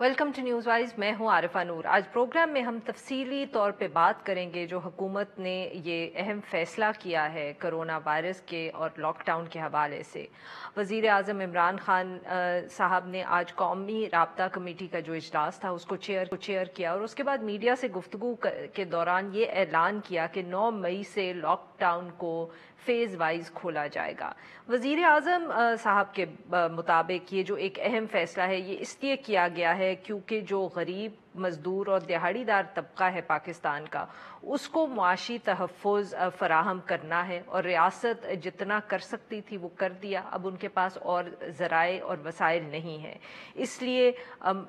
Welcome to news wise. मैं हूं आरिफा नूर। आज प्रोग्राम में हम तफसीली तौर पे बात करेंगे जो हुकूमत ने ये अहम फैसला किया है कोरोना वायरस के और लॉकडाउन के हवाले से। वज़ीर आज़म इमरान खान साहब ने आज कौमी राब्ता कमेटी का जो इजलास था उसको चेयर किया और उसके बाद मीडिया से गुफ्तगू के दौरान ये ऐलान किया कि 9 मई से लॉकडाउन को फेज़ वाइज खोला जाएगा। वज़ीर आज़म साहब के मुताबिक ये जो एक अहम फैसला है ये इसलिए किया गया है क्योंकि जो गरीब मज़दूर और दिहाड़ीदार तबका है पाकिस्तान का, उसको मुआशी तहफ़्फ़ुज़ फ़राहम करना है और रियासत जितना कर सकती थी वो कर दिया। अब उनके पास और ज़राए और वसाइल नहीं हैं, इसलिए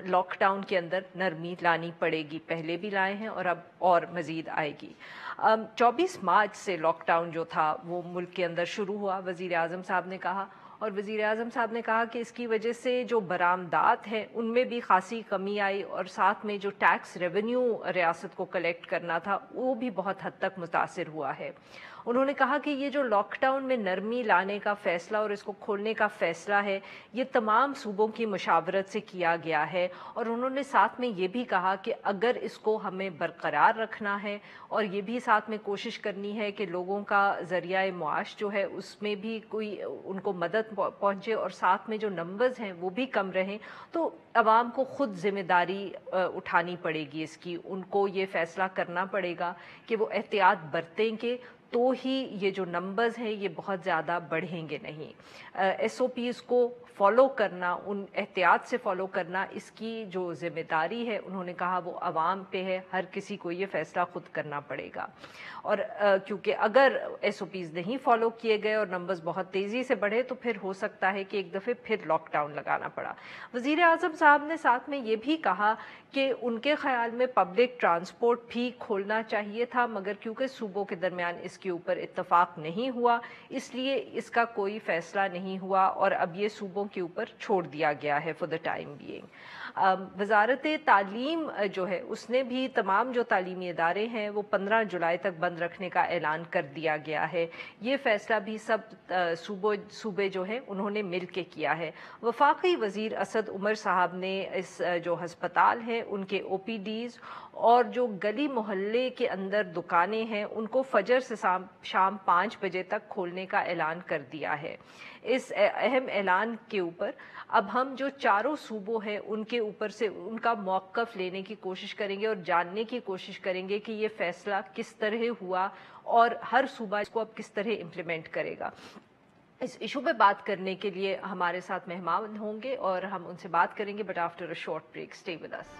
लॉकडाउन के अंदर नरमी लानी पड़ेगी। पहले भी लाए हैं और अब और मज़ीद आएगी। 24 मार्च से लॉकडाउन जो था वो मुल्क के अंदर शुरू हुआ, वज़ीर आज़म साहब ने कहा। और वज़ीर आज़म साहब ने कहा कि इसकी वजह से जो बरामदात हैं उनमें भी खासी कमी आई और साथ में जो टैक्स रेवेन्यू रियासत को कलेक्ट करना था वो भी बहुत हद तक मुतासिर हुआ है। उन्होंने कहा कि ये जो लॉकडाउन में नरमी लाने का फ़ैसला और इसको खोलने का फ़ैसला है ये तमाम सूबों की मशावरत से किया गया है। और उन्होंने साथ में ये भी कहा कि अगर इसको हमें बरकरार रखना है और ये भी साथ में कोशिश करनी है कि लोगों का ज़रिया मुआश जो है उसमें भी कोई उनको मदद पहुँचे और साथ में जो नंबर्स हैं वो भी कम रहें, तो आवाम को ख़ुद ज़िम्मेदारी उठानी पड़ेगी इसकी। उनको ये फ़ैसला करना पड़ेगा कि वो एहतियात बरतेंगे तो ही ये जो नंबर्स हैं ये बहुत ज़्यादा बढ़ेंगे नहीं। SOPs को फॉलो करना, उन एहतियात से फॉलो करना, इसकी जो ज़िम्मेदारी है उन्होंने कहा वो आवाम पे है। हर किसी को ये फ़ैसला ख़ुद करना पड़ेगा। और क्योंकि अगर SOPs नहीं फॉलो किए गए और नंबर्स बहुत तेज़ी से बढ़े तो फिर हो सकता है कि एक दफ़े फिर लॉकडाउन लगाना पड़ा। वज़ीर आज़म साहब ने साथ में ये भी कहा कि उनके ख़्याल में पब्लिक ट्रांसपोर्ट भी खोलना चाहिए था, मगर क्योंकि सूबों के दरमियान इसके ऊपर इत्तफ़ाक़ नहीं हुआ इसलिए इसका कोई फ़ैसला नहीं हुआ और अब ये सूबों के ऊपर छोड़ दिया गया है फॉर द टाइम बीइंग। वज़ारत तालीम जो है उसने भी तमाम जो तालीमी इदारे हैं वो 15 जुलाई तक बंद रखने का ऐलान कर दिया गया है। ये फ़ैसला भी सब सूबे जो हैं उन्होंने मिल के किया है। वफाकी वज़ीर असद उमर साहब ने इस जो हस्पताल हैं उनके OPDs और जो गली मोहल्ले के अंदर दुकानें हैं उनको फजर से शाम 5 बजे तक खोलने का ऐलान कर दिया है। इस अहम ऐलान के ऊपर अब हम जो चारों सूबों हैं उनके ऊपर से उनका मौक़िफ़ लेने की कोशिश करेंगे और जानने की कोशिश करेंगे कि ये फ़ैसला किस तरह हुआ और हर सूबा इसको अब किस तरह इम्प्लीमेंट करेगा। इस इशू पे बात करने के लिए हमारे साथ मेहमान होंगे और हम उनसे बात करेंगे, but after a short break. Stay with us.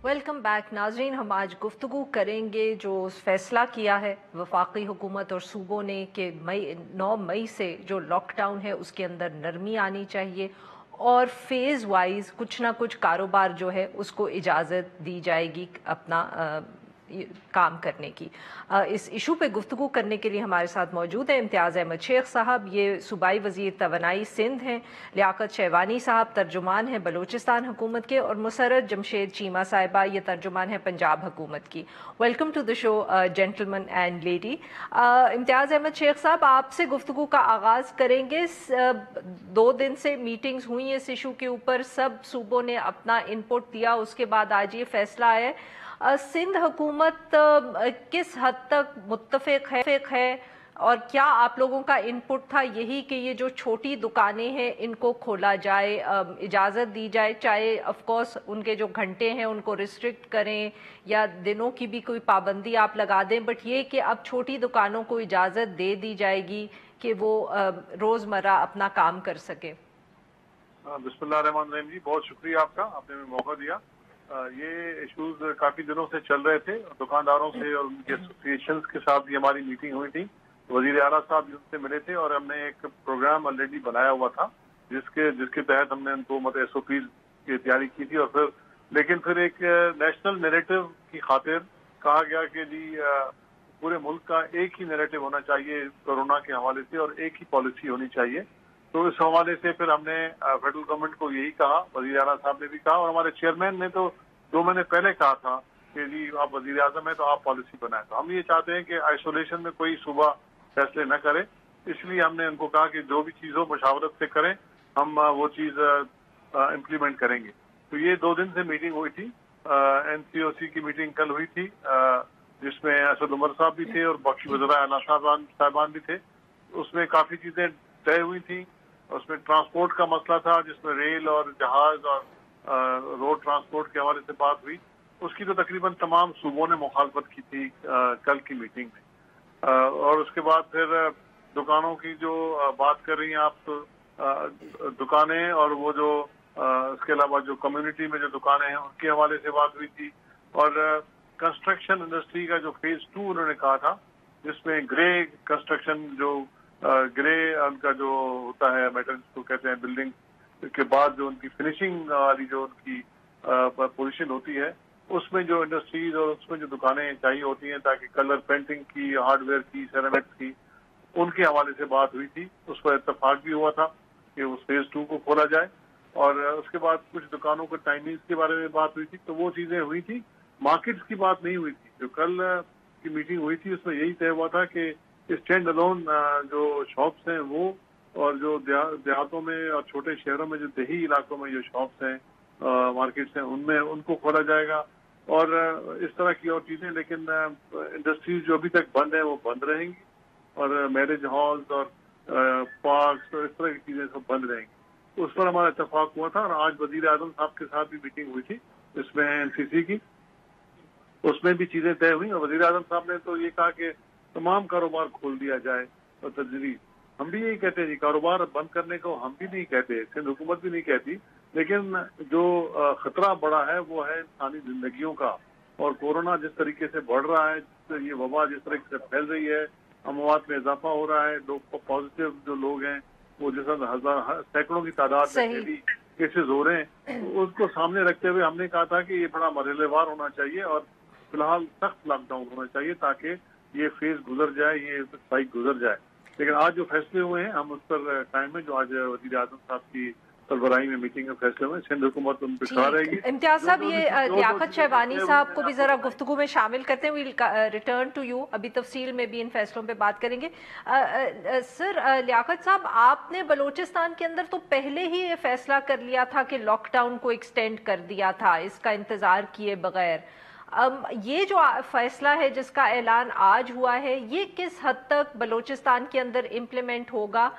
Welcome back नाजरीन। हम आज गुफ्तगू करेंगे जो फ़ैसला किया है वफाकी हुकूमत और सूबों ने कि 9 मई से जो लॉकडाउन है उसके अंदर नरमी आनी चाहिए और फेज़ वाइज कुछ ना कुछ कारोबार जो है उसको इजाज़त दी जाएगी अपना काम करने की। इस इशू पे गुफ्तगू करने के लिए हमारे साथ मौजूद हैं इम्तियाज़ अहमद शेख साहब, ये सूबाई वज़ीर तवानाई सिंध हैं, लियाकत शहवानी साहब तर्जुमान हैं बलूचिस्तान हुकूमत के, और मुसर्रत जमशेद चीमा साहिबा ये तर्जुमान हैं पंजाब हुकूमत की। Welcome to the show gentleman and lady. Imtiaz Ahmed Sheikh sahab, आपसे गुफ्तगू का आगाज़ करेंगे। 2 दिन से मीटिंग्स हुई इस इशू के ऊपर, सब सूबों ने अपना इनपुट दिया, उसके बाद आज ये फैसला आया। सिंध हुकूमत किस हद तक मुत्तफ़िक़ है और क्या आप लोगों का इनपुट था यही कि ये जो छोटी दुकानें हैं इनको खोला जाए, इजाज़त दी जाए, चाहे ऑफ कोर्स उनके जो घंटे हैं उनको रिस्ट्रिक्ट करें या दिनों की भी कोई पाबंदी आप लगा दें, बट ये कि अब छोटी दुकानों को इजाज़त दे दी जाएगी कि वो रोज़मर्रा अपना काम कर सके। बिस्मिल्लाहिर्रहमानिर्रहीम जी, बहुत शुक्रिया आपका, आपने हमें मौका दिया। ये इश्यूज काफ़ी दिनों से चल रहे थे, दुकानदारों से और उनके एसोसिएशंस के साथ भी हमारी मीटिंग हुई थी। वज़ीर आला साहब उनसे मिले थे और हमने एक प्रोग्राम ऑलरेडी बनाया हुआ था जिसके तहत हमने उनको मतलब SOPs की तैयारी की थी। और लेकिन फिर एक नेशनल नैरेटिव की खातिर कहा गया कि जी पूरे मुल्क का एक ही नैरेटिव होना चाहिए कोरोना के हवाले से और एक ही पॉलिसी होनी चाहिए। तो इस हवाले से फिर हमने फेडरल गवर्नमेंट को यही कहा, वज़ीर आला साहब ने भी कहा और हमारे चेयरमैन ने तो 2 महीने पहले कहा था कि जी आप वज़ीर आज़म हैं तो आप पॉलिसी बनाएं। तो हम ये चाहते हैं कि आइसोलेशन में कोई सूबा फैसले न करें। इसलिए हमने उनको कहा कि जो भी चीज़ हो मुशावरत से करें, हम वो चीज़ इम्प्लीमेंट करेंगे। तो ये 2 दिन से मीटिंग हुई थी। NCOC की मीटिंग कल हुई थी, जिसमें असद उमर साहब भी थे और बाकी वज़रा आला साहबान भी थे। उसमें काफ़ी चीज़ें तय हुई थी। उसमें ट्रांसपोर्ट का मसला था, जिसमें रेल और जहाज और रोड ट्रांसपोर्ट के हवाले से बात हुई। उसकी तो तकरीबन तमाम सूबों ने मुखालफत की थी कल की मीटिंग में। और उसके बाद फिर दुकानों की जो बात कर रही हैं आप, तो दुकानें और वो जो इसके अलावा जो कम्युनिटी में जो दुकानें हैं उनके हवाले से बात हुई थी। और कंस्ट्रक्शन इंडस्ट्री का जो फेज 2 उन्होंने कहा था, जिसमें ग्रे कंस्ट्रक्शन जो ग्रे उनका जो होता है मेटल जिसको कहते हैं, बिल्डिंग के बाद जो उनकी फिनिशिंग वाली जो उनकी पोजीशन होती है, उसमें जो इंडस्ट्रीज और उसमें जो दुकानें चाहिए होती हैं ताकि कलर पेंटिंग की, हार्डवेयर की, सेरेमिक्स की, उनके हवाले से बात हुई थी। उस पर इत्तेफाक भी हुआ था कि उस फेज 2 को खोला जाए। और उसके बाद कुछ दुकानों के टाइमिंग्स के बारे में बात हुई थी। तो वो चीजें हुई थी, मार्केट्स की बात नहीं हुई थी। जो कल की मीटिंग हुई थी उसमें यही तय हुआ था कि स्टैंड अलोन जो शॉप्स हैं वो, और जो देहातों में और छोटे शहरों में जो देही इलाकों में जो शॉप्स हैं, मार्केट्स हैं, उनमें उनको खोला जाएगा। और इस तरह की और चीजें। लेकिन इंडस्ट्रीज जो अभी तक बंद है वो बंद रहेंगी, और मैरिज हॉल्स और पार्क्स और इस तरह की चीजें सब बंद रहेंगी। उस पर हमारा इत्तेफाक हुआ था। और आज वजीर आजम साहब के साथ भी मीटिंग हुई थी इसमें NCC की, उसमें भी चीजें तय हुई। और वजीर आजम साहब ने तो ये कहा कि तमाम कारोबार खोल दिया जाए और तजदीद। हम भी यही कहते हैं जी, कारोबार बंद करने को हम भी नहीं कहते, सिंध हुकूमत भी नहीं कहती, लेकिन जो खतरा बड़ा है वो है इंसानी जिंदगियों का। और कोरोना जिस तरीके से बढ़ रहा है, ये वबा जिस तरीके से फैल रही है, अमवात में इजाफा हो रहा है, लोग पॉजिटिव जो लोग हैं वो जैसा सैकड़ों की तादाद में डेली केसेस हो रहे हैं, उसको सामने रखते हुए हमने कहा था कि ये बड़ा मरहलेवार होना चाहिए और फिलहाल सख्त लॉकडाउन होना चाहिए ताकि ये फेज गुजर जाए, ये साइक गुजर जाए। लेकिन आज जो फैसले हुए हैं हम उस पर टाइम में, जो आज वज़ीर आज़म साहब की सरबराही में मीटिंग में फैसले हुए, सिंध हुकूमत उन पर खड़ा रहेगी। इम्तियाज साहब, ये लियाकत शहबानी साहब को भी जरा गुफ्तगू में शामिल करते हैं। विल रिटर्न टू यू, अभी तफसील में भी इन फैसलों पे बात करेंगे। सर लियाकत साहब, आपने बलोचिस्तान के अंदर तो पहले ही ये फैसला कर लिया था कि लॉकडाउन को एक्सटेंड कर दिया था, इसका इंतजार किए बगैर। ये जो फैसला है जिसका ऐलान आज हुआ है, ये किस हद तक बलोचिस्तान के अंदर इम्प्लीमेंट होगा?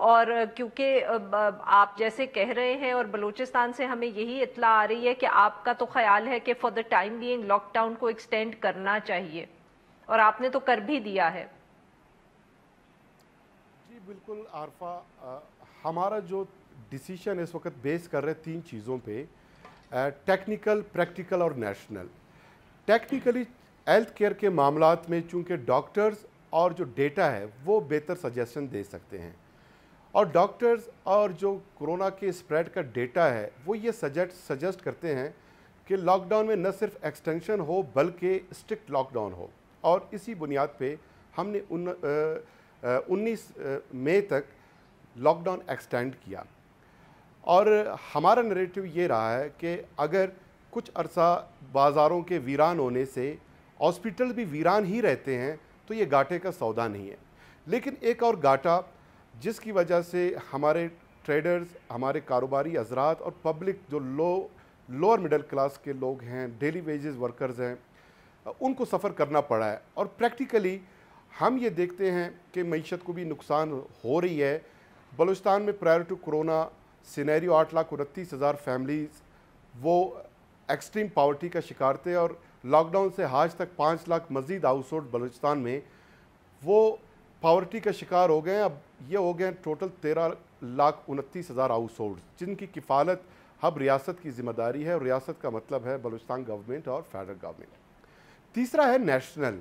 और क्योंकि आप जैसे कह रहे हैं और बलूचिस्तान से हमें यही इत्तला आ रही है कि आपका तो ख्याल है कि for the time being lockdown को एक्सटेंड करना चाहिए, और आपने तो कर भी दिया है। जी बिल्कुल आरफा, हमारा जो डिसीजन इस वक्त बेस कर रहे 3 चीज़ों पे, टेक्निकल, प्रैक्टिकल और नेशनल। टेक्निकली हेल्थ केयर के मामलात में चूँकि डॉक्टर्स और जो डेटा है वो बेहतर सजेशन दे सकते हैं, और डॉक्टर्स और जो कोरोना के स्प्रेड का डेटा है वो ये सजेस्ट करते हैं कि लॉकडाउन में न सिर्फ एक्सटेंशन हो बल्कि स्ट्रिक्ट लॉकडाउन हो। और इसी बुनियाद पे हमने 19 मई तक लॉकडाउन एक्सटेंड किया। और हमारा नैरेटिव ये रहा है कि अगर कुछ अरसा बाज़ारों के वीरान होने से हॉस्पिटल भी वीरान ही रहते हैं तो ये घाटे का सौदा नहीं है। लेकिन एक और घाटा जिसकी वजह से हमारे ट्रेडर्स, हमारे कारोबारी हजरात और पब्लिक जो लोअर मिडिल क्लास के लोग हैं, डेली वेजेस वर्कर्स हैं, उनको सफ़र करना पड़ा है। और प्रैक्टिकली हम ये देखते हैं कि मईशत को भी नुकसान हो रही है। बलूचिस्तान में prior to corona scenario 8,29,000 families वो एक्सट्रीम पॉवर्टी का शिकार थे, और लॉकडाउन से आज तक 5 लाख मज़ीद हाउस होल्ड बलूचिस्तान में वो पॉवर्टी का शिकार हो गए हैं। अब ये हो गए टोटल 13,29,000 हाउस होल्ड, जिनकी किफ़ालत अब रियासत की ज़िम्मेदारी है, और रियासत का मतलब है बलूचिस्तान गवर्नमेंट और फेडरल गवर्नमेंट। तीसरा है नेशनल।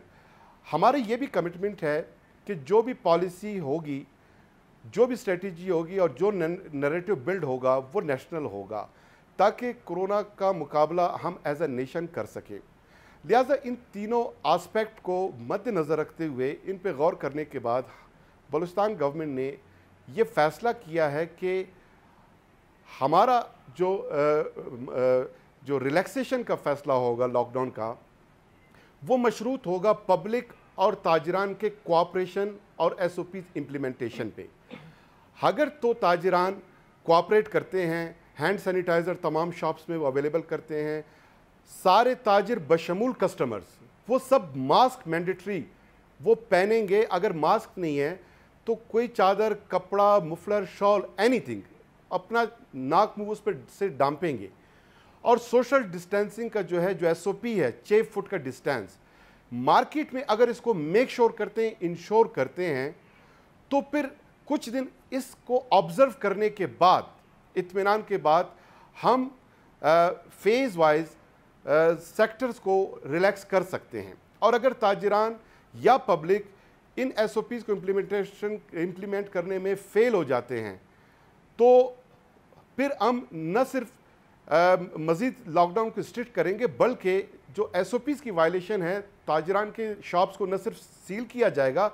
हमारे ये भी कमिटमेंट है कि जो भी पॉलिसी होगी, जो भी स्ट्रेटजी होगी और जो नैरेटिव बिल्ड होगा वो नेशनल होगा, ताकि कोरोना का मुकाबला हम एज ए नेशन कर सके। लिहाजा इन तीनों आस्पेक्ट को मद्देनज़र रखते हुए इन पे गौर करने के बाद बलूचिस्तान गवर्नमेंट ने ये फ़ैसला किया है कि हमारा जो रिलैक्सेशन का फ़ैसला होगा लॉकडाउन का, वो मशरूत होगा पब्लिक اور ताजरान के कोऑपरेशन और SOPs इम्प्लीमेंटेशन पे। अगर तो ताजरान कोऑपरेट करते हैं, हैंड सैनिटाइज़र तमाम शॉप्स में वो अवेलेबल करते हैं, सारे ताजिर बशमूल कस्टमर्स वो सब मास्क मैंडेटरी वो पहनेंगे, अगर मास्क नहीं है तो कोई चादर, कपड़ा, मुफलर, शॉल, एनीथिंग अपना नाक मुंह उस पर से डांपेंगे। और सोशल डिस्टेंसिंग का जो है, जो SOP है 6 फुट का डिस्टेंस, मार्केट में अगर इसको मेक श्योर करते हैं, इंश्योर करते हैं, तो फिर कुछ दिन इसको ऑब्जर्व करने के बाद, इत्मीनान के बाद हम फेज वाइज सेक्टर्स को रिलैक्स कर सकते हैं। और अगर ताजिरान या पब्लिक इन SOPs को इम्प्लीमेंट करने में फेल हो जाते हैं, तो फिर हम न सिर्फ मज़ीद लॉकडाउन को स्ट्रिक्ट करेंगे, बल्कि जो SOPs की वायलेशन है, ताजरान के शॉप्स को न सिर्फ सील किया जाएगा,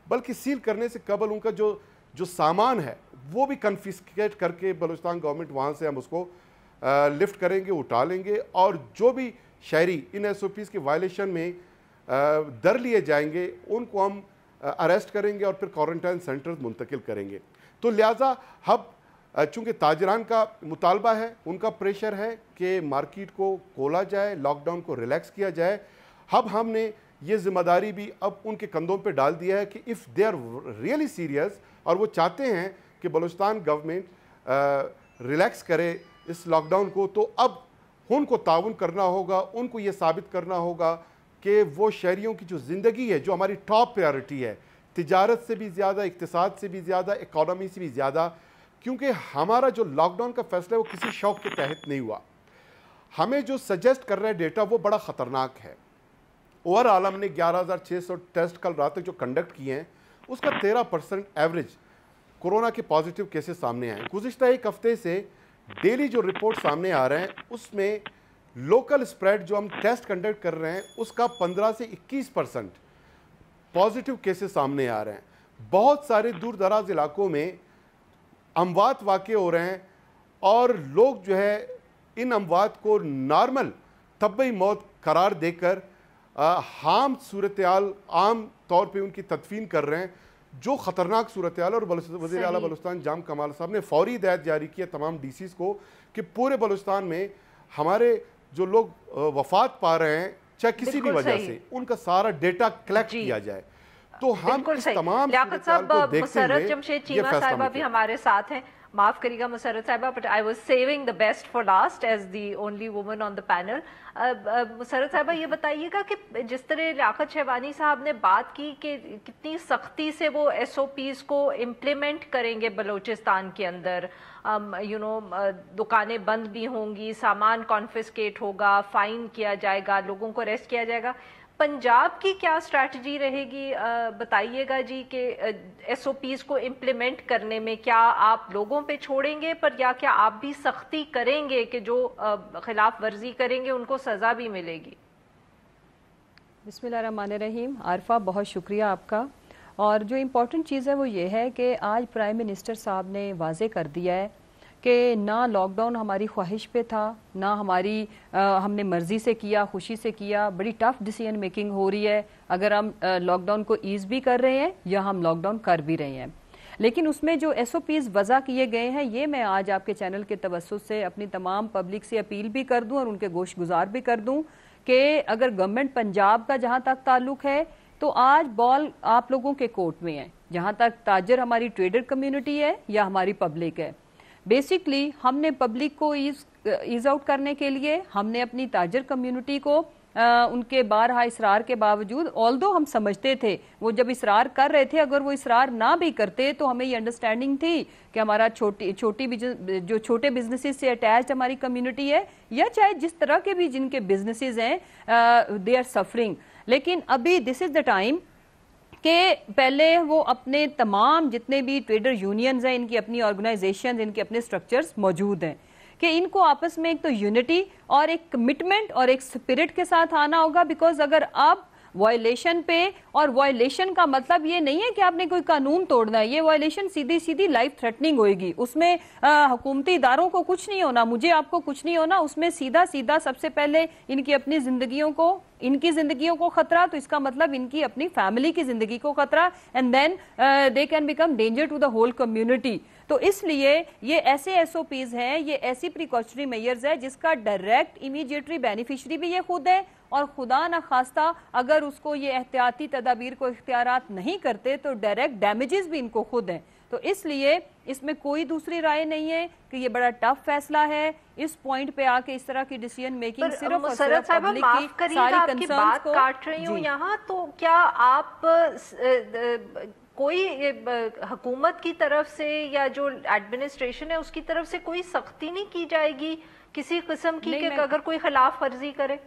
बल्कि सील करने से कबल उनका जो सामान है वो भी कन्फिस्केट करके बलूचिस्तान गवर्नमेंट वहाँ से हम उसको लिफ्ट करेंगे, उठा लेंगे, और जो भी शहरी इन SOPs की वायलेशन में दर लिए जाएंगे उनको हम अरेस्ट करेंगे और फिर क्वारंटाइन सेंटर मुंतकिल करेंगे। तो लिहाजा अब चूँकि ताजरान का मुतालबा है, उनका प्रेशर है कि मार्केट को खोला जाए, लॉकडाउन को रिलैक्स किया जाए, अब हमने ये ज़िम्मेदारी भी अब उनके कंधों पे डाल दिया है कि if they are really serious और वो चाहते हैं कि बलूचिस्तान गवर्नमेंट रिलैक्स करे इस लॉकडाउन को, तो अब उनको ताउन करना होगा, उनको ये साबित करना होगा कि वो शहरियों की जो ज़िंदगी है, जो हमारी टॉप प्रायोरिटी है, तिजारत से भी ज़्यादा, इक़्तिसाद से भी ज़्यादा, इकॉनमी से भी ज़्यादा, क्योंकि हमारा जो लॉकडाउन का फैसला है वो किसी शौक के तहत नहीं हुआ। हमें जो सजेस्ट कर रहा है डेटा वो बड़ा ख़तरनाक है। ओवरऑल हमने 11,600 टेस्ट कल रात तक जो कंडक्ट किए हैं, उसका 13% एवरेज कोरोना के पॉजिटिव केसेस सामने आए। गुज़िश्ता एक हफ्ते से डेली जो रिपोर्ट सामने आ रहे हैं, उसमें लोकल स्प्रेड जो हम टेस्ट कंडक्ट कर रहे हैं उसका 15 से 21% पॉजिटिव केसेस सामने आ रहे हैं। बहुत सारे दूर दराज इलाकों में अमवात वाक़े हो रहे हैं और लोग जो है इन अमवात को नॉर्मल तबई मौत करार देकर हाम सूरत-ए-हाल आम तौर पे उनकी तदफीन कर रहे हैं, जो ख़तरनाक सूरत-ए-हाल। और वज़ीर आला बलूचिस्तान जाम कमाल साहब ने फौरी हिदायत जारी की है तमाम DCs को कि पूरे बलूचिस्तान में हमारे जो लोग वफ़ात पा रहे हैं चाहे किसी भी वजह से, उनका सारा डेटा कलेक्ट किया जाए। तो हम इस तमाम लियाकत साहब, मुसर्रत जमशेद चीमा साहिबा भी हमारे साथ हैं। माफ करिएगा मुसर्रत साहिबा, but I was saving the best for last as the only woman on the panel. Musarrat साहिबा, ये बताइएगा कि जिस तरह लियाकत शहबानी साहब ने बात की कि कितनी सख्ती से वो SOPs को इम्प्लीमेंट करेंगे बलूचिस्तान के अंदर, दुकानें बंद भी होंगी, सामान कॉन्फिस्केट होगा, फाइन किया जाएगा, लोगों को अरेस्ट किया जाएगा। पंजाब की क्या स्ट्रैटेजी रहेगी, बताइएगा जी, कि SOPs को इम्प्लीमेंट करने में क्या आप लोगों पे छोड़ेंगे पर, या क्या आप भी सख्ती करेंगे कि जो खिलाफ वर्जी करेंगे उनको सज़ा भी मिलेगी? बिस्मिल्लाहिर्रहमानिर्रहीम। आरफा, बहुत शुक्रिया आपका। और जो इम्पोर्टेंट चीज़ है वो ये है कि आज प्राइम मिनिस्टर साहब ने वाजे कर दिया है कि ना लॉकडाउन हमारी ख्वाहिश पे था, ना हमारी हमने मर्ज़ी से किया, खुशी से किया। बड़ी टफ डिसीजन मेकिंग हो रही है अगर हम लॉकडाउन को ईज़ भी कर रहे हैं या हम लॉकडाउन कर भी रहे हैं। लेकिन उसमें जो SOPs वज़ा किए गए हैं, ये मैं आज आपके चैनल के तवस्सुस से अपनी तमाम पब्लिक से अपील भी कर दूं और उनके गोश गुजार भी कर दूं कि अगर गवर्नमेंट पंजाब का जहाँ तक ताल्लुक है तो आज बॉल आप लोगों के कोर्ट में है। जहाँ तक ताजर हमारी ट्रेडर कम्युनिटी है या हमारी पब्लिक है, बेसिकली हमने पब्लिक को ईज आउट करने के लिए हमने अपनी ताजर कम्युनिटी को उनके बारहा इसरार के बावजूद, ऑल्दो हम समझते थे वो जब इसरार कर रहे थे, अगर वो इसरार ना भी करते तो हमें ये अंडरस्टैंडिंग थी कि हमारा जो छोटे बिजनेसेस से अटैच्ड हमारी कम्युनिटी है या चाहे जिस तरह के भी जिनके बिजनेसेस हैं, दे आर सफरिंग। लेकिन अभी दिस इज द टाइम कि पहले वो अपने तमाम जितने भी ट्रेडर यूनियंस हैं, इनकी अपनी ऑर्गेनाइजेशन, इनके अपने स्ट्रक्चर्स मौजूद हैं, कि इनको आपस में एक तो यूनिटी और एक कमिटमेंट और एक स्पिरिट के साथ आना होगा। बिकॉज अगर अब वायलेशन पे, और वायलेशन का मतलब ये नहीं है कि आपने कोई कानून तोड़ना है, ये वायलेशन सीधी सीधी लाइफ थ्रेटनिंग होएगी, उसमें हुकूमती इदारों को कुछ नहीं होना, मुझे आपको कुछ नहीं होना, उसमें सीधा सीधा सबसे पहले इनकी अपनी जिंदगियों को खतरा, तो इसका मतलब इनकी अपनी फैमिली की जिंदगी को खतरा, and then they can become danger to the whole community. तो इसलिए ये ऐसे एसओपीज हैं, ये ऐसी प्रिकॉशनरी मेजर्स है जिसका डायरेक्ट इमीडिएटरी बेनिफिशियरी भी ये खुद है, और खुदा न खास्ता अगर उसको ये एहतियाती तदाबीर को इख्तियारात नहीं करते तो डायरेक्ट डैमेजेस भी इनको खुद हैं। तो इसलिए इसमें कोई दूसरी राय नहीं है कि ये बड़ा टफ फैसला है। इस पॉइंट पे आके इस तरह की डिसीजन मेकिंग सिर्फ और सिर्फ पब्लिक की सारी कंसर्न्स को काट रही हूँ यहाँ, तो क्या आप कोई हुकूमत की तरफ से या जो एडमिनिस्ट्रेशन है उसकी तरफ से कोई सख्ती नहीं की जाएगी किसी किस्म की कि अगर कोई खिलाफ वर्जी करे?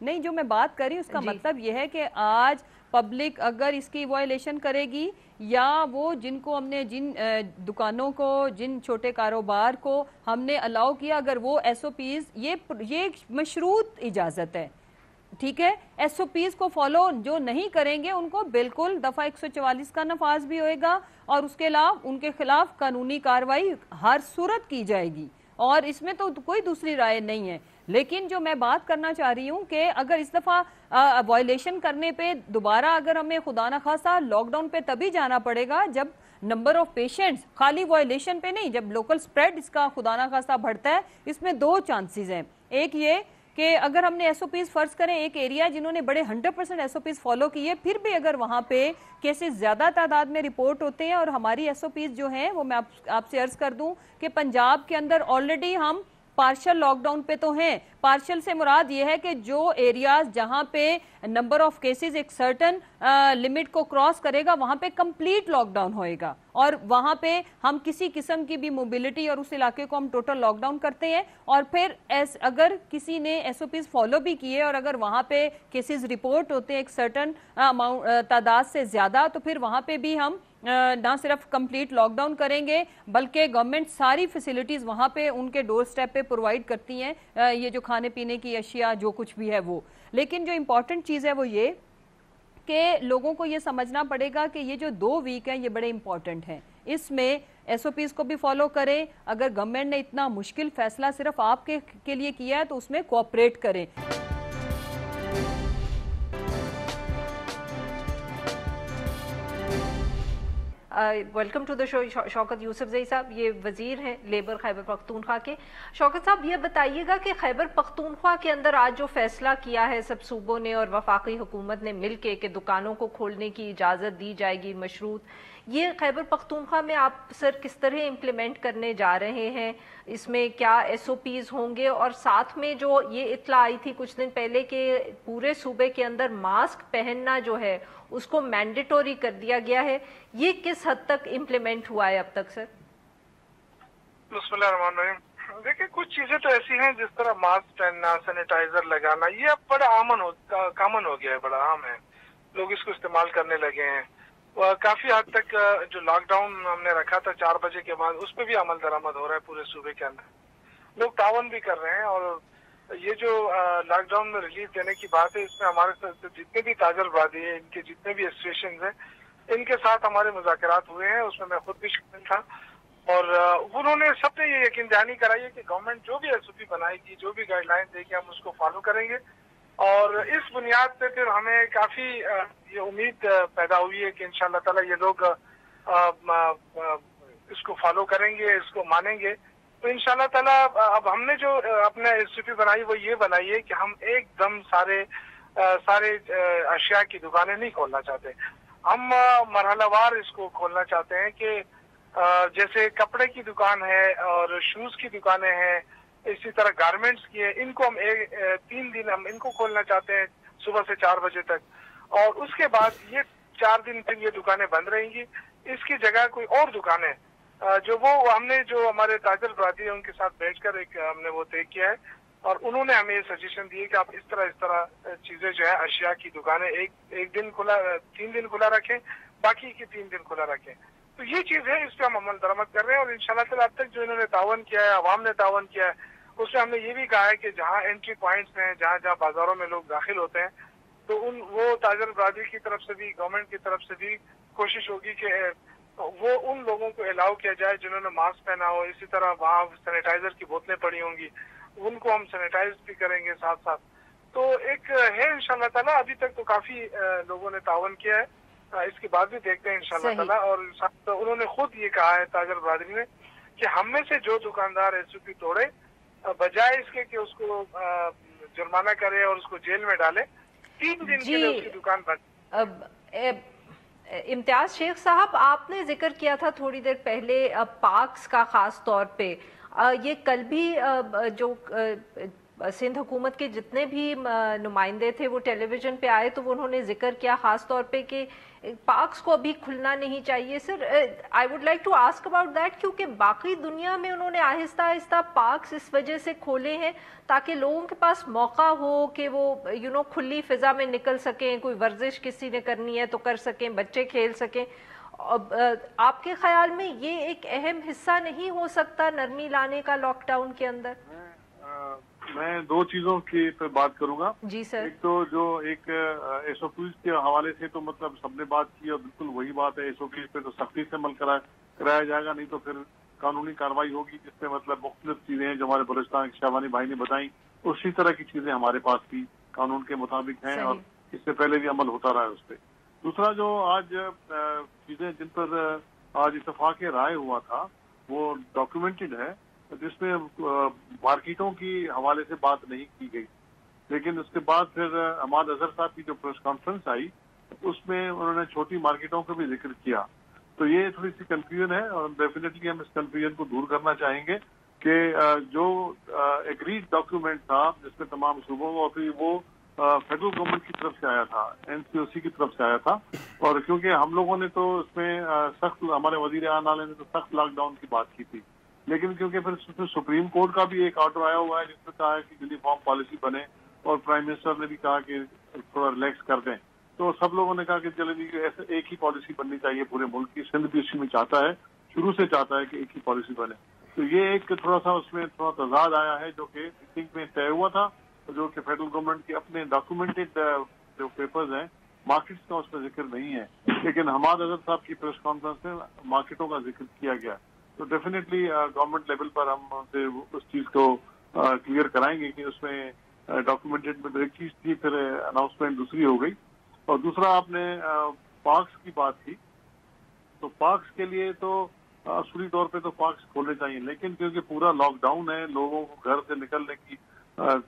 नहीं, जो मैं बात कर रही हूँ उसका मतलब यह है कि आज पब्लिक अगर इसकी वायलेशन करेगी, या वो जिनको हमने जिन दुकानों को, जिन छोटे कारोबार को हमने अलाउ किया, अगर वो एसओपीज, ये मशरूत इजाजत है, ठीक है, एसओपीज को फॉलो जो नहीं करेंगे उनको बिल्कुल दफा 144 का नफाज भी होएगा, और उसके अलावा उनके खिलाफ कानूनी कार्रवाई हर सूरत की जाएगी, और इसमें तो कोई दूसरी राय नहीं है। लेकिन जो मैं बात करना चाह रही हूँ कि अगर इस दफ़ा वायलेशन करने पे दोबारा अगर हमें खुदा न खासा लॉकडाउन पे तभी जाना पड़ेगा जब नंबर ऑफ पेशेंट्स, खाली वायलेशन पे नहीं, जब लोकल स्प्रेड इसका खुदा न खासा बढ़ता है। इसमें दो चांसेस हैं, एक ये कि अगर हमने एसओपीज फर्ज करें एक एरिया जिन्होंने बड़े 100% एसओपीज फॉलो किए, फिर भी अगर वहां पे केसेस ज्यादा तादाद में रिपोर्ट होते हैं, और हमारी एसओपीज जो हैं वो मैं आपसे अर्ज कर दूं कि पंजाब के अंदर ऑलरेडी हम पार्शियल लॉकडाउन पे तो हैं। पार्शियल से मुराद ये है कि जो एरियाज जहां पे नंबर ऑफ केसेस एक सर्टन लिमिट को क्रॉस करेगा वहां पे कंप्लीट लॉकडाउन होएगा, और वहां पे हम किसी किस्म की भी मोबिलिटी और उस इलाके को हम टोटल लॉकडाउन करते हैं। और फिर अगर किसी ने एसओपीज फॉलो भी किए और अगर वहां पे केसेस रिपोर्ट होते हैं एक सर्टन तादाद से ज्यादा, तो फिर वहां पे भी हम ना सिर्फ कंप्लीट लॉकडाउन करेंगे बल्कि गवर्नमेंट सारी फैसिलिटीज वहां पे उनके डोर स्टेप पे प्रोवाइड करती हैं, ये जो खाने पीने की अशिया जो कुछ भी है वो। लेकिन जो इम्पोर्टेंट चीज़ है वो ये कि लोगों को ये समझना पड़ेगा कि ये जो 2 वीक हैं ये बड़े इंपॉर्टेंट हैं, इसमें एसओपीज को भी फॉलो करें। अगर गवर्नमेंट ने इतना मुश्किल फैसला सिर्फ आपके के लिए किया है तो उसमें कोऑपरेट करें। Welcome to the show Shaukat Yousafzai साहब, ये वजीर हैं लेबर खैबर पख्तूनख्वा के। शौकत साहब ये बताइएगा कि खैबर पख्तूनख्वा के अंदर आज जो फैसला किया है सब सूबों ने और वफाकी हुकूमत ने मिलके कि दुकानों को खोलने की इजाज़त दी जाएगी मशरूत, ये खैबर पख्तूनख्वा में आप सर किस तरह इम्प्लीमेंट करने जा रहे हैं? इसमें क्या एसओपीज होंगे? और साथ में जो ये इत्तला आई थी कुछ दिन पहले कि पूरे सूबे के अंदर मास्क पहनना जो है उसको मैंडेटोरी कर दिया गया है, ये किस हद तक इम्प्लीमेंट हुआ है अब तक सर? बिस्मिल्लाहिर्रहमानिर्रहीम। देखिए, कुछ चीजें तो ऐसी हैं जिस तरह मास्क पहनना, सैनिटाइजर लगाना, ये अब बड़ा कॉमन हो गया है, बड़ा आम है, लोग इसको इस्तेमाल करने लगे हैं। काफी हद तक जो लॉकडाउन हमने रखा था 4 बजे के बाद, उस पर भी अमल दरामद हो रहा है पूरे सूबे के अंदर, लोग तावन भी कर रहे हैं। और ये जो लॉकडाउन में रिलीफ देने की बात है, इसमें हमारे साथ जितने भी ताजर बादी है, इनके जितने भी एसोसिएशन हैं, इनके साथ हमारे मुज़ाकरात हुए हैं, उसमें मैं खुद भी शामिल था। और उन्होंने सबने ये यकीन दहानी कराई है कि गवर्नमेंट जो भी एसओपी बनाएगी, जो भी गाइडलाइन देगी, हम उसको फॉलो करेंगे। और इस बुनियाद पे फिर हमें काफी ये उम्मीद पैदा हुई है कि इंशाअल्लाह ताला ये लोग इसको फॉलो करेंगे, इसको मानेंगे। तो इंशाअल्लाह ताला अब हमने जो अपने एसओपी बनाई वो ये बनाई है कि हम एकदम सारे अशिया की दुकानें नहीं खोलना चाहते, हम मरहलावार इसको खोलना चाहते हैं कि जैसे कपड़े की दुकान है और शूज की दुकानें हैं, इसी तरह गारमेंट्स की है, इनको हम 3 दिन हम इनको खोलना चाहते हैं सुबह से 4 बजे तक। और उसके बाद ये 4 दिन फिर ये दुकानें बंद रहेंगी। इसकी जगह कोई और दुकानें जो वो हमने जो हमारे ताजर बरादरी है उनके साथ बैठकर एक हमने वो तय किया है, और उन्होंने हमें ये सजेशन दिए कि आप इस तरह चीजें जो है अशिया की दुकानें एक दिन खुला, 3 दिन खुला रखें, बाकी की 3 दिन खुला रखें। तो ये चीज है, इस पे हम अमल दरामद कर रहे हैं। और इंशाल्लाह ताला अब तक जो इन्होंने तावन किया है, अवाम ने तावन किया है, उसमें हमने ये भी कहा है कि जहाँ एंट्री पॉइंट्स हैं, जहाँ बाजारों में लोग दाखिल होते हैं, تو وہ تاجر برادری کی طرف سے بھی گورنمنٹ کی طرف سے بھی کوشش ہوگی کہ وہ ان لوگوں کو الاؤ کیا جائے جنہوں نے ماسک پہنا ہو. اسی طرح وہاں سینیٹائزر کی بوتلیں پڑی ہوں گی, ان کو ہم سینیٹائز بھی کریں گے ساتھ ساتھ. تو ایک ہے انشاءاللہ تعالیٰ. ابھی تک تو کافی لوگوں نے تعاون کیا ہے, اس کے بعد بھی دیکھتے ہیں انشاءاللہ تعالیٰ. اور انہوں نے خود یہ کہا ہے تاجر برادری نے کہ ہم میں سے جو دکاندار SOP توڑے, بجائے اس کے کہ اس کو جرمانہ کرے اور اس کو جیل میں ڈالے, 3 دن کے لیے اس کی دکان بند. امتیاز شیخ صاحب, آپ نے ذکر کیا تھا تھوڑی دیر پہلے پارکس کا, خاص طور پہ یہ کل بھی جو سندھ حکومت کے جتنے بھی نمائندے تھے وہ ٹیلی ویژن پہ آئے تو انہوں نے ذکر کیا خاص طور پہ کہ پارکس کو ابھی کھلنا نہیں چاہیے. Sir, I would like to ask about that, کیونکہ باقی دنیا میں انہوں نے آہستہ آہستہ پارکس اس وجہ سے کھولے ہیں تاکہ لوگوں کے پاس موقع ہو کہ وہ کھلی فضا میں نکل سکیں, کوئی ورزش کسی نے کرنی ہے تو کر سکیں, بچے کھیل سکیں. آپ کے خیال میں یہ ایک اہم حصہ نہیں ہو سکتا نرمی لانے کا لاک ڈاؤن کے اندر؟ میں 2 چیزوں کی پہ بات کروں گا. جی سر. ایک تو جو ایک SOPs کے حوالے سے تو مطلب سب نے بات کی اور بالکل وہی بات ہے, SOPs پہ تو سختی سے عمل کرایا جائے گا, نہیں تو پھر قانونی کارروائی ہوگی, جس میں مطلب مختلف چیزیں ہیں جو ہمارے بلوچستان کے شہبانی بھائی نے بتائیں, اسی طرح کی چیزیں ہمارے پاس بھی قانون کے مطابق ہیں اور اس سے پہلے بھی عمل ہوتا رہا ہے اس پہ. دوسرا جو آج چیزیں جن پر آج اتفاق رائے ہوا تھا وہ ڈاکیومنٹڈ ہے, جس میں مارکیٹوں کی حوالے سے بات نہیں کی گئی, لیکن اس کے بعد پھر عماد اظہر صاحب کی جو پریس کانفرنس آئی اس میں انہوں نے چھوٹی مارکیٹوں کا بھی ذکر کیا. تو یہ تھوڑی سی کنفیوژن ہے اور ڈیفینیٹلی ہم اس کنفیوژن کو دور کرنا چاہیں گے کہ جو ایگریڈ ڈاکیومنٹ تھا جس میں تمام صوبوں کو, پھر وہ فیڈرل گورنمنٹ کی طرف سے آیا تھا, NCOC کی طرف سے آیا تھا, اور کیونکہ ہم لوگوں نے تو اس میں سخت, ہمارے وزیر اعلیٰ نے تو سخت لاک ڈاؤن کی بات کی تھی, لیکن کیونکہ پھر سپریم کورٹ کا بھی ایک آرڈر آیا ہوا ہے جس میں کہا ہے کہ یونیفارم پالیسی بنے, اور پرائم منسٹر نے بھی کہا کہ تھوڑا ریلیکس کر دیں. تو سب لوگوں نے کہا کہ چلے جی ایسے ایک ہی پالیسی بننی چاہیے پورے ملک کی. سندھ بھی اسی میں چاہتا ہے, شروع سے چاہتا ہے کہ ایک ہی پالیسی بنے. تو یہ ایک تھوڑا سا اس میں تھوڑا تضاد آیا ہے جو کہ میٹنگ میں طے ہوا تھا, جو کہ فیڈرل گورنمنٹ کے اپنے ڈاکومنٹڈ جو پیپرز ہیں مارکیٹس کا اس کا ذکر نہیں ہے, لیکن حماد اظہر صاحب کی پریس کانفرنس میں مارکیٹوں کا ذکر کیا گیا. تو ڈیفینیٹلی گورنمنٹ لیول پر ہم سے اس چیز کو کلیئر کرائیں گے کہ اس میں ڈاکومنٹڈ میں ایک چیز تھی, پھر اناؤنسمنٹ دوسری ہو گئی. اور دوسرا آپ نے پارکس کی بات کی, تو پارکس کے لیے تو اصولی طور پہ تو پارکس کھولنے چاہیے, لیکن کیونکہ پورا لاک ڈاؤن ہے, لوگوں کو گھر سے نکلنے کی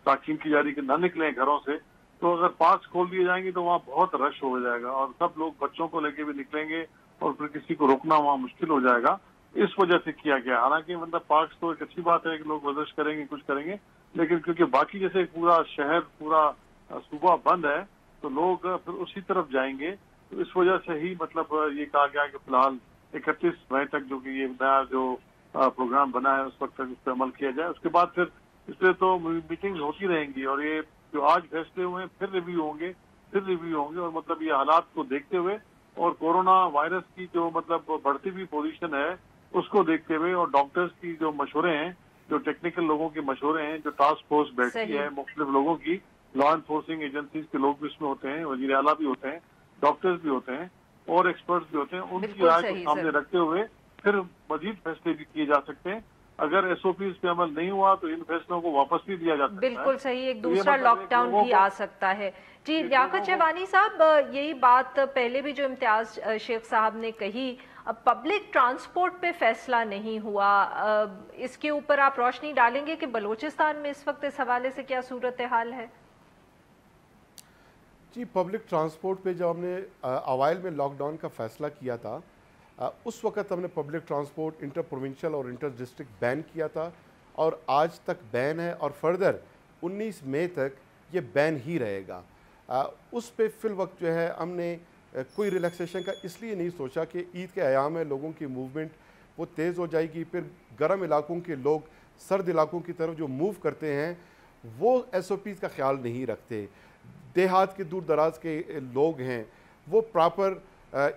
تاکین کی جا رہی کہ نہ نکلیں گھروں سے, تو اگر پارکس کھول دیے جائیں گے تو وہاں بہت رش ہو جائے گا اور سب لوگ بچوں کو لے کے بھی نکلیں گے اور پھر کسی کو روکنا وہاں مشکل ہو جائے گا. اس وجہ سے کیا گیا. حالانکہ مطلب پارکس تو ایک اچھی بات ہے کہ لوگ ورزش کریں گے, کچھ کریں گے, لیکن کیونکہ باقی جیسے پورا شہر پورا صوبہ بند ہے تو لوگ پھر اسی طرف جائیں گے. تو اس وجہ سے ہی مطلب یہ کہا گیا کہ فی الحال 31 مئی تک جو کہ یہ نیا جو پروگرام بنا ہے اس وقت تک اس پہ عمل کیا جائے. اس کے بعد پھر اس پہ تو میٹنگ ہوتی رہیں گی اور یہ جو آج فیصلے ہوئے ہیں پھر ریویو ہوں گے, اور مطلب یہ حالات کو دیکھتے ہوئے اور کورونا وائرس کی جو مطلب بڑھتی ہوئی پوزیشن ہے اس کو دیکھتے ہوئے اور ڈاکٹرز کی جو مشورے ہیں, جو ٹیکنیکل لوگوں کے مشورے ہیں, جو ٹاسک فورس بیٹھتی ہے مختلف لوگوں کی, لا انفورسنگ ایجنسیز کے لوگ بھی اس میں ہوتے ہیں, وزیر اعلیٰ بھی ہوتے ہیں, ڈاکٹرز بھی ہوتے ہیں اور ایکسپرٹس بھی ہوتے ہیں, ان کی رائے کو سامنے رکھتے ہوئے پھر مزید فیصلے بھی کیے جا سکتے ہیں. اگر SOPs پہ عمل نہیں ہوا تو ان فیصلوں کو واپس بھی دیا جا سکتا ہے. بالکل صحیح, ایک دوسرا لاک ڈاؤن بھی آ سکتا ہے. جی لیاقت شہبانی صاحب, یہی بات پہلے بھی جو امتیاز شیخ صاحب نے کہی, پبلک ٹرانسپورٹ پہ فیصلہ نہیں ہوا, اس کے اوپر آپ روشنی ڈالیں گے کہ بلوچستان میں اس وقت اس حوالے سے کیا صورتحال ہے؟ جی, پبلک ٹرانسپورٹ پہ جب ہم نے اوائل میں لاک ڈاؤن کا فیصلہ کیا تھا, اس وقت ہم نے پبلک ٹرانسپورٹ انٹر پروونشل اور انٹر ڈسٹرکٹ بین کیا تھا, اور آج تک بین ہے اور فردر 19 مئی تک یہ بین ہی رہے گا. اس پہ فی الوقت جو ہے ہم نے کوئی ریلیکسیشن کا اس لیے نہیں سوچا کہ عید کے ایام میں لوگوں کی موومنٹ وہ تیز ہو جائے گی, پھر گرم علاقوں کے لوگ سرد علاقوں کی طرف جو موو کرتے ہیں وہ SOPs کا خیال نہیں رکھتے. دیہات کے دور دراز کے لوگ ہیں وہ پراپر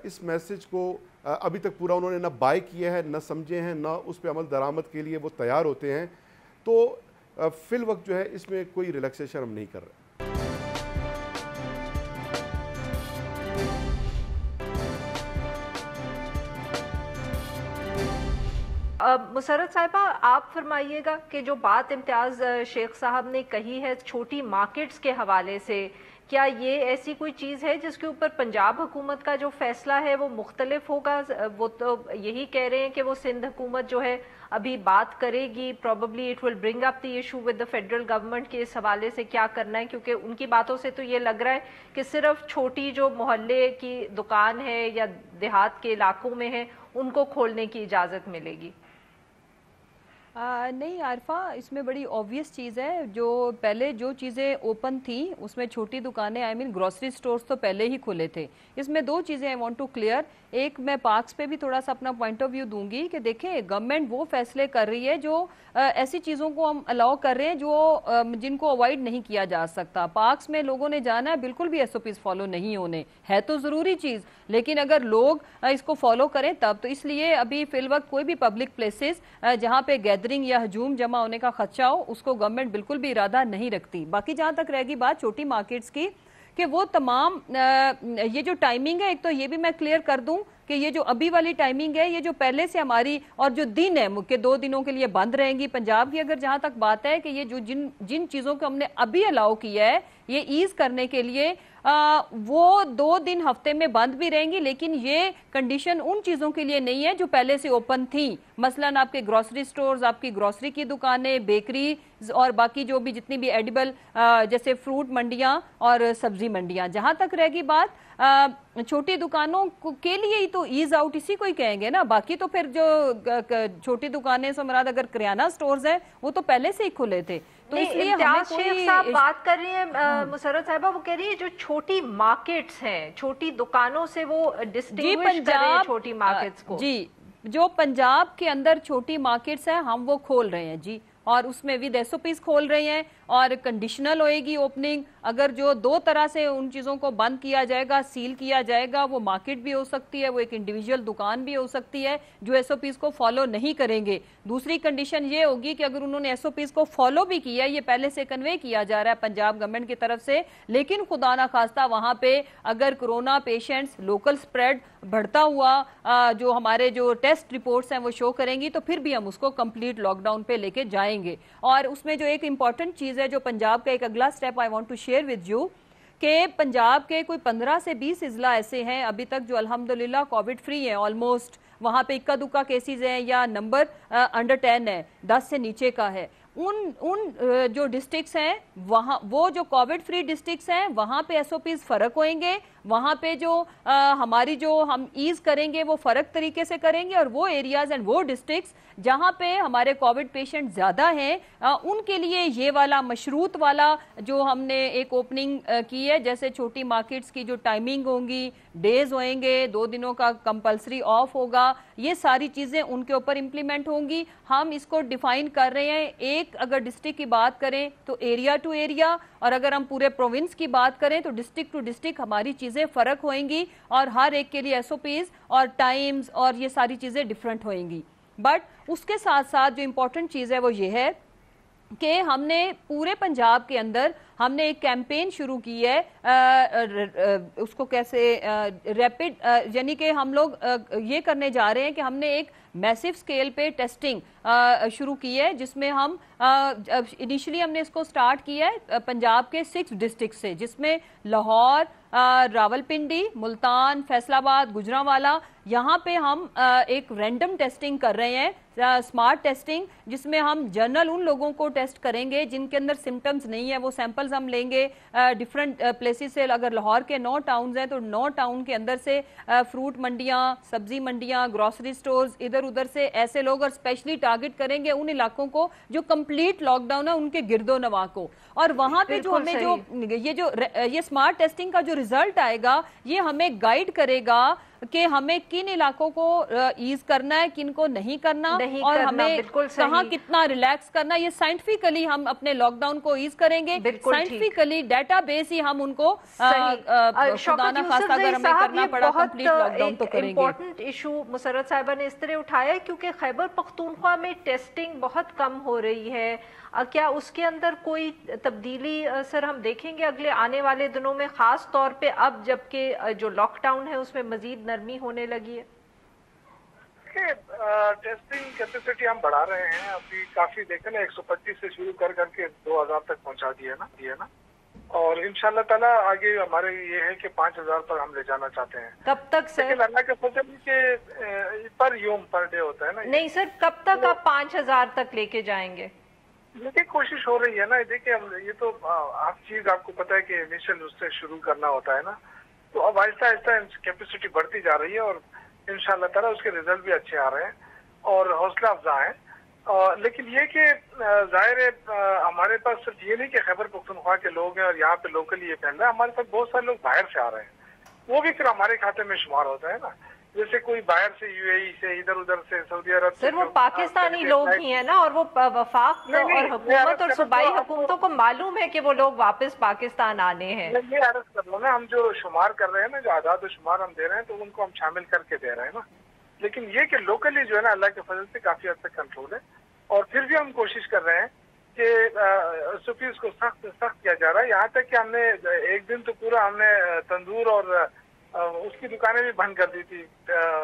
اس میسج کو ابھی تک پورا انہوں نے نہ بائی کیا ہے, نہ سمجھے ہیں, نہ اس پہ عمل درآمد کے لیے وہ تیار ہوتے ہیں. تو فی الوقت جو ہے اس میں کوئی ریلیکسیشن ہم نہیں کر رہے. مسرت صاحبہ آپ فرمائیے گا کہ جو بات امتیاز شیخ صاحب نے کہی ہے چھوٹی مارکیٹس کے حوالے سے، کیا یہ ایسی کوئی چیز ہے جس کے اوپر پنجاب حکومت کا جو فیصلہ ہے وہ مختلف ہوگا؟ وہ تو یہی کہہ رہے ہیں کہ وہ سندھ حکومت جو ہے ابھی بات کرے گی، probably it will bring up the issue with the federal government کے اس حوالے سے کیا کرنا ہے، کیونکہ ان کی باتوں سے تو یہ لگ رہا ہے کہ صرف چھوٹی جو محلے کی دکان ہے یا دیہات کے علاقوں میں ہے ان کو کھولنے کی اجازت ملے گی۔ نہیں عارفہ، اس میں بڑی اوبویس چیز ہے، جو پہلے جو چیزیں اوپن تھیں اس میں چھوٹی دکانیں گروسری سٹورز تو پہلے ہی کھلے تھے۔ اس میں دو چیزیں آئی وانٹ ٹو کلیئر، ایک میں پارکس پہ بھی تھوڑا سا اپنا پوائنٹ آف ویو دوں گی کہ دیکھیں گورنمنٹ وہ فیصلے کر رہی ہے جو ایسی چیزوں کو ہم الاؤ کر رہے ہیں جو جن کو اوائڈ نہیں کیا جا سکتا۔ پارکس میں لوگوں نے جانا ہے، بالکل بھی ایس او پیز فالو نہیں ہونے، ہے تو ضروری چیز لیکن اگر لوگ اس کو فالو کریں تب تو، اس لیے ابھی فی الوقت کوئی بھی پبلک پلیسز جہاں پہ گیدرنگ یا ہجوم جمع ہونے کا خدشہ ہو اس کو گورنمنٹ بالکل بھی ارادہ نہیں رکھتی۔ باقی جہاں تک رہ گی بات چھوٹی مارکیٹس کی کہ وہ تمام یہ جو ٹائمنگ ہے، ایک تو یہ بھی میں کلیئر کر دوں کہ یہ جو ابھی والی ٹائمنگ ہے یہ جو پہلے سے ہماری اور جو دن ہے کہ 2 دنوں کے لیے بند رہیں گی پنجاب کی، اگر جہاں تک بات ہے کہ یہ جو جن چیزوں کو ہم نے ابھی الاؤ کیا ہے یہ ایز کرنے کے لیے وہ 2 دن ہفتے میں بند بھی رہیں گی، لیکن یہ کنڈیشن ان چیزوں کے لیے نہیں ہے جو پہلے سے اوپن تھیں، مثلاً آپ کے گروسری سٹورز، آپ کی گروسری کی دکانیں، بیکری اور باقی جو بھی جتنی بھی ایڈیبل جیسے فروٹ منڈیاں اور سبزی منڈیاں۔ جہاں تک رہ گی بات چھوٹی دکانوں کے لیے ہی تو ایز آؤٹ اسی کو ہی کہیں گے نا، باقی تو پھر جو چھوٹی دکانیں سے مراد اگر کریانہ سٹورز ہیں وہ تو پہلے سے ہی کھلے تھے، تو اس لیے امتیاز شیخ صاحب بات کر رہی ہیں مسرت صاحبہ، وہ کہہ رہی ہے جو چھوٹی مارکیٹس ہیں، چھوٹی دکانوں سے وہ ڈسٹنگوش کریں چھوٹی مارکیٹس کو۔ جی جو پنجاب کے اندر چھوٹی مارکیٹس ہیں ہم وہ کھول رہے ہیں جی، اور اس میں ود ایس او پیز کھول رہے ہیں اور کنڈیشنل ہوئے گی اوپننگ۔ اگر جو 2 طرح سے ان چیزوں کو بند کیا جائے گا، سیل کیا جائے گا، وہ مارکیٹ بھی ہو سکتی ہے، وہ ایک انڈیویجول دکان بھی ہو سکتی ہے جو ایس او پیز کو فالو نہیں کریں گے۔ دوسری کنڈیشن یہ ہوگی کہ اگر انہوں نے ایس او پیز کو فالو بھی کیا، یہ پہلے سے کنوے کیا جا رہا ہے پنجاب گورنمنٹ کی طرف سے، لیکن خدا نہ خواستہ وہاں پہ اگر کرونا پیشنٹس لوکل سپریڈ بڑھتا ہوا جو ہمارے جو ٹیسٹ رپورٹس ہیں وہ شو کریں گی تو پھر بھی ہم اس کو کمپلیٹ لاک ڈاؤن پہ لے کے جائیں گے۔ اور اس میں جو ایک امپورٹنٹ چیز ہے جو پنجاب کا ایک اگلا step I want to share with you کہ پنجاب کے کوئی 15 سے 20 اضلاع ایسے ہیں ابھی تک جو الحمدللہ کووڈ فری ہیں آلموسٹ، وہاں پہ اکا دکا کیسز ہیں یا نمبر انڈر 10 ہے، 10 سے نیچے کا ہے۔ ان جو ڈسٹرکٹس ہیں وہاں وہ جو کووڈ فری ڈسٹرکٹس ہیں وہاں پہ ایس او پیز فرق ہوئیں گے، وہاں پہ جو ہماری جو ہم ایز کریں گے وہ فرق طریقے سے کریں گے، اور وہ ایریاز اینڈ وہ ڈسٹرکٹس جہاں پہ ہمارے کووڈ پیشنٹ زیادہ ہیں ان کے لیے یہ والا مشروط والا جو ہم نے ایک اوپننگ کی ہے، جیسے چھوٹی مارکیٹس کی جو ٹائمنگ ہوں گی، ڈیز ہوئیں گے، 2 دنوں کا کمپلسری آف ہوگا، یہ ساری چیزیں ان کے اوپر امپلیمنٹ ہوں گی۔ ہم اس کو ڈیفائن کر رہے ہیں، ایک اگر ڈسٹرکٹ کی بات کریں تو ایریا ٹو ایریا، اور اگر ہم پورے پروونس کی بات کریں تو ڈسٹرکٹ ٹو ڈسٹرکٹ ہماری چیزیں فرق ہوئیں گی، اور ہر ایک کے لیے ایس او پیز اور ٹائمز اور یہ ساری چیزیں ڈیفرنٹ ہوئیں گی۔ بٹ اس کے ساتھ ساتھ جو امپورٹنٹ چیز ہے وہ یہ ہے کہ ہم نے پورے پنجاب کے اندر ہم نے ایک کیمپین شروع کی ہے، اس کو کیسے ریپڈ، یعنی کہ ہم لوگ یہ کرنے جا رہے ہیں کہ ہم نے ایک میسو سکیل پہ ٹیسٹنگ شروع کی ہے، جس میں ہم انیشلی ہم نے اس کو سٹارٹ کیا ہے پنجاب کے 6 ڈسٹرکٹ سے، جس میں لاہور، راولپنڈی، ملتان، فیصل آباد، گجرانوالہ، یہاں پہ ہم ایک رینڈم ٹیسٹنگ کر رہے ہیں، سمارٹ ٹیسٹنگ، جس میں ہم جنرل ان لوگوں کو ٹیسٹ کریں گے جن کے اندر سمٹمز نہیں ہے، وہ سیمپلز ہم لیں گے ڈیفرنٹ پلیسز سے۔ اگر لاہور کے 9 ٹاؤنز ہیں تو 9 ٹاؤن کے اندر سے فروٹ منڈیاں، سبزی منڈیاں، گروسری سٹورز، ادھر ادھر سے ایسے لوگ، اور اسپیشلی ٹارگٹ کریں گے ان علاقوں کو جو کمپلیٹ لاک ڈاؤن ہے ان کے گرد و نواح کو، اور وہاں پہ جو ہمیں یہ سمارٹ ٹیسٹنگ کا جو ریزلٹ آئے گا یہ ہمیں گائیڈ کرے گا کہ ہمیں کن علاقوں کو ایز کرنا ہے، کن کو نہیں کرنا، اور ہمیں کہاں کتنا ریلیکس کرنا، یہ سائنٹیفکلی ہم اپنے لاک ڈاؤن کو ایز کریں گے، سائنٹیفکلی ڈیٹا بیس ہی ہم ان کو خدا نہ خواستہ اگر ہمیں کرنا پڑا کمپلیٹ لاک ڈاؤن تو کریں گے۔ امپورٹنٹ ایشو مسرت صاحبہ نے اس طرح اٹھایا ہے کیونکہ خیبر پختونخوا میں ٹیسٹنگ بہت کم ہو رہی ہے، کیا اس کے اندر کوئی تبدیلی سر ہم دیکھیں گے اگلے آنے والے دنوں میں، خاص طور پہ اب جبکہ جو لاک ڈاؤن ہے اس میں مزید نرمی ہونے لگی ہے؟ دیکھیں ٹیسٹنگ کیپیسٹی ہم بڑھا رہے ہیں ابھی کافی، دیکھیں نا 125 سے شروع کر کے 2000 تک پہنچا دیا نا اور انشاءاللہ تعالیٰ آگے ہمارے یہ ہے کہ 5000 پر ہم لے جانا چاہتے ہیں. کب تک سر؟ لیکن اللہ کے فضل کہ پر ڈے ہوتا ہے نا. نہیں سر، کب تک آپ 5000 تک لے کے جائیں گے؟ دیکھیں کوشش ہو رہی ہے نا. دیکھیں یہ تو ہر چیز آپ کو پتا ہے کہ انیشل اس سے شروع کرنا ہوتا ہے نا، تو اب آہستہ آہستہ کیپیسٹی بڑھتی جا رہی ہے اور انشاءاللہ تعالیٰ اس کے ریزلٹ بھی اچھے آ رہے ہیں اور حوصلہ افزا ہیں. لیکن یہ کہ ظاہر ہے ہمارے پاس صرف یہ نہیں کہ خیبر پختونخوا کے لوگ ہیں اور یہاں پہ لوکلی یہ پھیل رہا ہے، ہمارے پاس بہت سارے لوگ باہر سے آ رہے ہیں، وہ بھی پھر ہمارے کھاتے میں شمار ہوتا ہے نا. جیسے کوئی باہر سے یو اے ای سے، ادھر ادھر سے، سعودی عرب سے. سر وہ پاکستانی لوگ ہی ہیں نا، اور وہ وفاق اور حکومت اور صوبائی حکومتوں کو معلوم ہے کہ وہ لوگ واپس پاکستان آنے ہیں. یہ عرض کر رہا نا، ہم جو شمار کر رہے ہیں نا، جو اعداد و شمار ہم دے رہے ہیں تو ان کو ہم شامل کر کے دے رہے ہیں نا. لیکن یہ کہ لوکلی جو ہے نا اللہ کے فضل سے کافی حد تک کنٹرول ہے اور پھر بھی ہم کوشش کر رہے ہیں کہ سپیز کو سخت سے سخت کیا جا رہا ہے. یہاں تک کہ ہم نے ایک دن تو پورا ہم نے تندور اور اس کی دکانیں بھی بند کر دی تھی.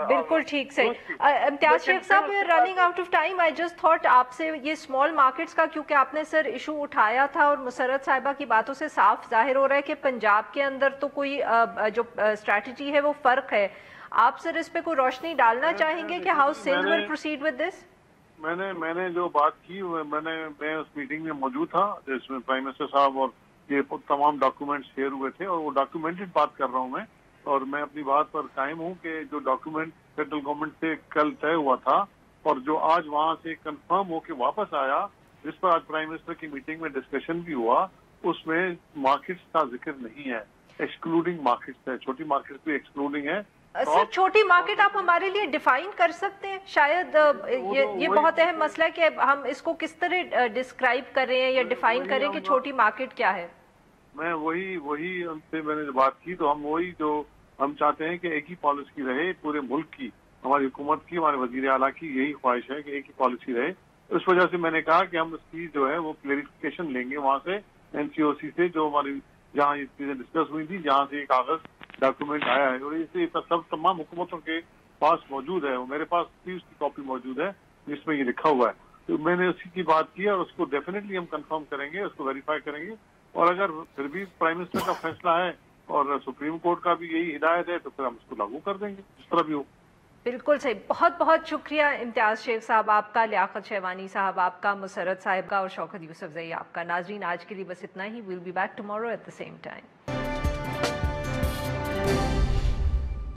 بالکل ٹھیک سے. امتیاز شیخ صاحب running out of time, I just thought آپ سے یہ اسمال مارکیٹس کا، کیونکہ آپ نے سر ایشو اٹھایا تھا اور مسرت صاحبہ کی باتوں سے صاف ظاہر ہو رہا ہے کہ پنجاب کے اندر تو کوئی جو اسٹریٹجی ہے وہ فرق ہے. آپ سر اس پہ کوئی روشنی ڈالنا چاہیں گے کہ how Sindh will proceed with this? میں نے جو بات کی میں اس میٹنگ میں موجود تھا جس میں پرائم منسٹر صاحب اور یہ تمام ڈاکومنٹ شیئر ہوئے تھے اور وہ ڈاکومنٹڈ بات کر رہا ہوں میں، اور میں اپنی بات پر قائم ہوں کہ جو ڈاکومنٹ فیڈرل گورنمنٹ سے کل طے ہوا تھا اور جو آج وہاں سے کنفرم ہو کے واپس آیا، جس پر آج پرائم منسٹر کی میٹنگ میں ڈسکشن بھی ہوا، اس میں مارکیٹس کا ذکر نہیں ہے، ایکسکلوڈنگ مارکیٹس ہے، چھوٹی مارکیٹس بھی ایکسکلوڈنگ ہے. سر چھوٹی مارکیٹ آپ ہمارے لیے ڈیفائن کر سکتے ہیں؟ شاید یہ بہت اہم مسئلہ ہے کہ ہم اس کو کس طرح ڈسکرائب کر رہے ہیں یا ڈیفائن کریں کہ چھوٹی مارکیٹ کیا ہے. میں وہی ان سے میں نے بات کی، تو ہم وہی جو ہم چاہتے ہیں کہ ایک ہی پالیسی رہے پورے ملک کی، ہماری حکومت کی، ہمارے وزیر اعلیٰ کی یہی خواہش ہے کہ ایک ہی پالیسی رہے. اس وجہ سے میں نے کہا کہ ہم اس کی جو ہے وہ کلیریفیکیشن لیں گے وہاں سے این سی او سی سے، جو ہماری جہاں یہ چیزیں ڈسکس ہوئی تھی، جہاں سے یہ کاغذ ڈاکومنٹ آیا ہے اور اسے سب تمام حکومتوں کے پاس موجود ہے. میرے پاس بھی اس کی کاپی موجود ہے جس میں یہ لکھا ہوا ہے. تو میں نے اسی کی بات کی اور اس کو ڈیفینیٹلی ہم کنفرم کریں گے، اس کو ویریفائی کریں گے، اور اگر پھر بھی پرائم منسٹر کا فیصلہ ہے اور سپریم کورٹ کا بھی یہی ہدایت ہے تو پھر ہم اس کو لاگو کر دیں گے جس طرح بھی ہو. بالکل صحیح. بہت بہت شکریہ امتیاز شیخ صاحب آپ کا، لیاقت شہوانی صاحب آپ کا، مسرت صاحب کا اور شوکت یوسف زئی آپ کا. ناظرین آج کے لیے بس اتنا ہی. Will be back tomorrow at the same time.